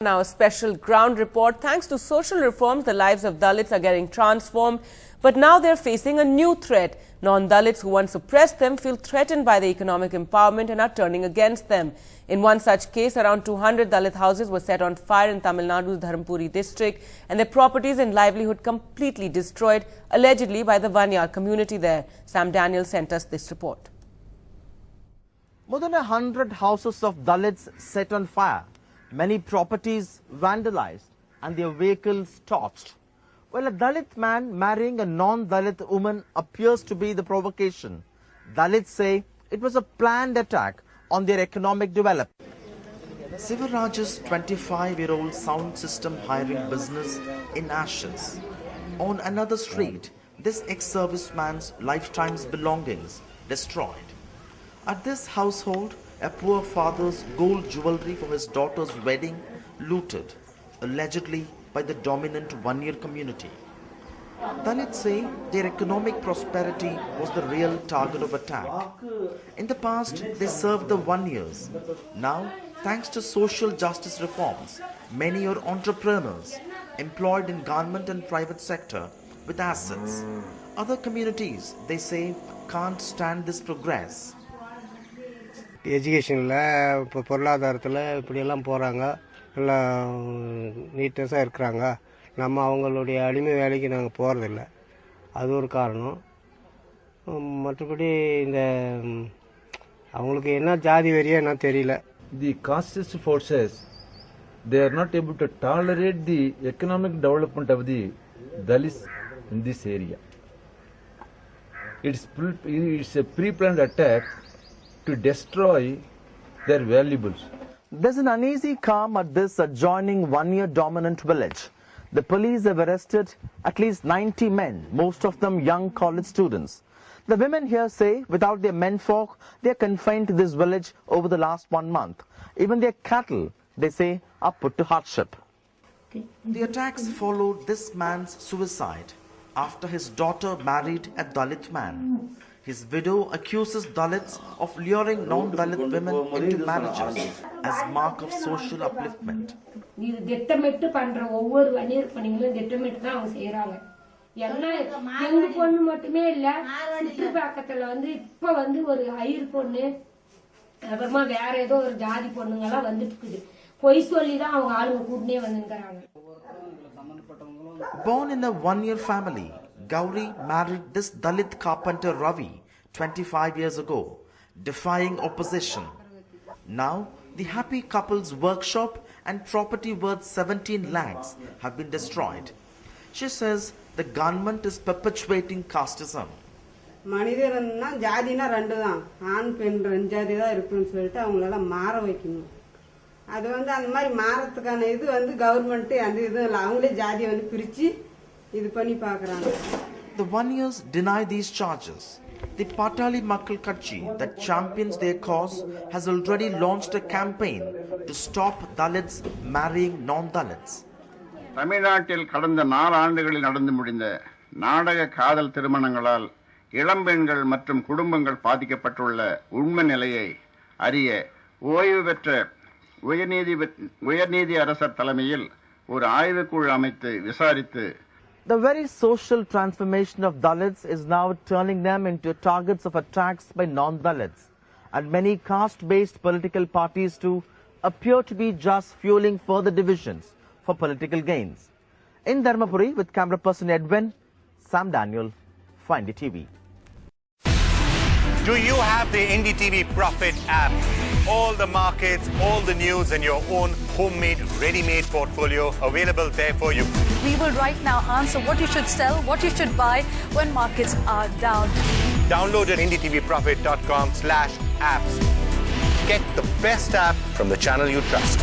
now, a special ground report. Thanks to social reforms, the lives of Dalits are getting transformed. But now they're facing a new threat. Non-Dalits who once suppressed them feel threatened by the economic empowerment and are turning against them. In one such case, around 200 Dalit houses were set on fire in Tamil Nadu's Dharmpuri district and their properties and livelihood completely destroyed, allegedly by the Vanyar community there. Sam Daniel sent us this report. More than 100 houses of Dalits set on fire, many properties vandalized and their vehicles torched. Well, a Dalit man marrying a non-Dalit woman appears to be the provocation. Dalits say it was a planned attack on their economic development. Sivaraj's 25-year-old sound system hiring business in ashes. On another street, this ex-serviceman's lifetime's belongings destroyed. At this household, a poor father's gold jewelry for his daughter's wedding looted, allegedly by the dominant Vanyar community. Dalits say their economic prosperity was the real target of attack. In the past, they served the Vanyars. Now, thanks to social justice reforms, many are entrepreneurs employed in government and private sector with assets. Other communities, they say, can't stand this progress. எஜுகேஷனில் இப்போ பொருளாதாரத்தில் இப்படியெல்லாம் போகிறாங்க, நல்லா நீட்னஸாக இருக்கிறாங்க. நம்ம அவங்களுடைய அடிமை வேலைக்கு நாங்கள் போகிறதில்ல, அது ஒரு காரணம். மற்றபடி இந்த அவங்களுக்கு என்ன ஜாதி வெறியா என்ன தெரியல. The casteist forces, they are not able to tolerate the economic development of the Dalits in this area. It's a pre-planned attack to destroy their valuables. There's an uneasy calm at this adjoining Vanyar dominant village. The police have arrested at least 90 men, most of them young college students. The women here say without their menfolk, they are confined to this village over the last 1 month. Even their cattle, they say, are put to hardship. The attacks followed this man's suicide after his daughter married a Dalit man. His widow accuses Dalits of luring non-Dalit women into marriages as mark of social upliftment. இது திட்டமிட்டு பண்ற ஒவ்வொரு வன்னியர் பணிகளும் திட்டமிட்டு தான் அவங்க செய்யறாங்க. எங்க பொண்ணு மட்டுமே இல்ல, சுற்று பக்கத்துல இப்ப ஒரு ஐயர் பொண்ணு, அப்புறமா வேற ஏதோ ஒரு ஜாதி பொண்ணுங்க எல்லாம் வந்துட்டு இருக்குது. பொய் சொல்லிதான் அவங்க ஆளுங்க கூடனே வந்துங்கறாங்க. Born in a Vanyar family, Gauri married this Dalit carpenter Ravi 25 years ago, defying opposition. Now, the happy couple's workshop and property worth 17 lakhs have been destroyed. She says the government is perpetuating casteism. மனிதர்னா ஜாதினா ரெண்டு தான், ஆண் பெண் ரெண்டு ஜாதி தான் இருக்குன்னு சொல்லிட்டு அவங்கள மாற வைக்கணும். அது அந்த மாதிரி மாறதுக்கான இது கவர்மெண்ட் அந்த இது அவங்களே ஜாதியை பிரிச்சு இது பண்ணி பார்க்கறாங்க. The Vanyars deny these charges. The Patali Makkal Katchi that champions their cause has already launched a campaign to stop Dalits marrying non-Dalits. தமிழ்நாட்டில் கடந்த 4 ஆண்டுகளில் நடந்து முடிந்த நாடக காதல் திருமணங்களால் இளம்பெண்கள் மற்றும் குடும்பங்கள் பாதிக்கப்பட்டுள்ள உண்மை நிலையை அறிய ஓய்வு பெற்ற உயர்நீதி அரசர் தலைமையில் ஒரு ஆய்வுக்குழு அமைத்து விசாரித்து The very social transformation of Dalits is now turning them into targets of attacks by non-Dalits, and many caste-based political parties too appear to be just fueling further divisions for political gains. In Dharmapuri, with camera person Edwin, Sam Daniel, Find TV. Do you have the NDTV Profit app? All the markets, all the news and your own homemade, ready-made portfolio available there for you. We will right now answer what you should sell, what you should buy when markets are down. Download at ndtvprofit.com/apps. Get the best app from the channel you trust.